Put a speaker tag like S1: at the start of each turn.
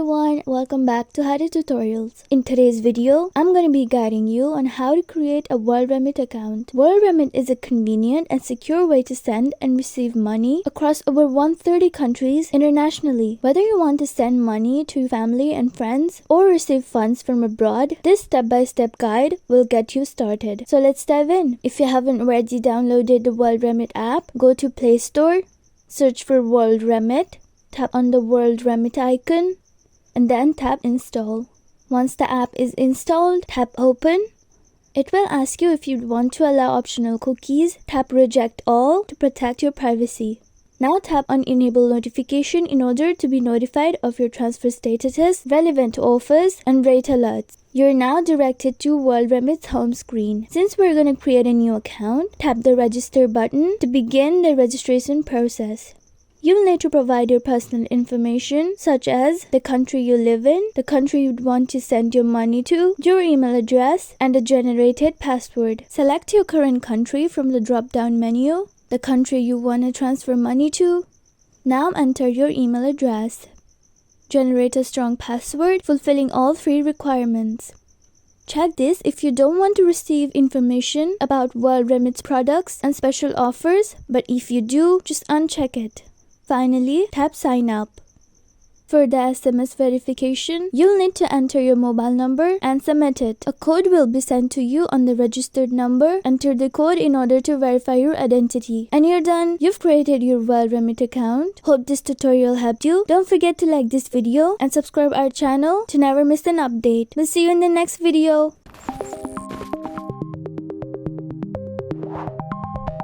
S1: everyone, welcome back to How to Tutorials. In today's video, I'm going to be guiding you on how to create a WorldRemit account. WorldRemit is a convenient and secure way to send and receive money across over 130 countries internationally. Whether you want to send money to family and friends or receive funds from abroad, this step-by-step guide will get you started. So let's dive in. If you haven't already downloaded the WorldRemit app, go to Play Store, search for WorldRemit, tap on the WorldRemit icon, and then tap Install. Once the app is installed, tap Open. It will ask you if you want to allow optional cookies. Tap Reject All to protect your privacy. Now tap on Enable Notification in order to be notified of your transfer statuses, relevant offers, and rate alerts. You're now directed to WorldRemit's home screen. Since we're going to create a new account, tap the Register button to begin the registration process. You'll need to provide your personal information such as the country you live in, the country you'd want to send your money to, your email address, and a generated password. Select your current country from the drop-down menu, the country you want to transfer money to. Now enter your email address. Generate a strong password fulfilling all three requirements. Check this if you don't want to receive information about WorldRemit's products and special offers, but if you do, just uncheck it. Finally, tap Sign Up. For the SMS verification, you'll need to enter your mobile number and submit it. A code will be sent to you on the registered number. Enter the code in order to verify your identity. And you're done. You've created your WorldRemit account. Hope this tutorial helped you. Don't forget to like this video and subscribe our channel to never miss an update. We'll see you in the next video.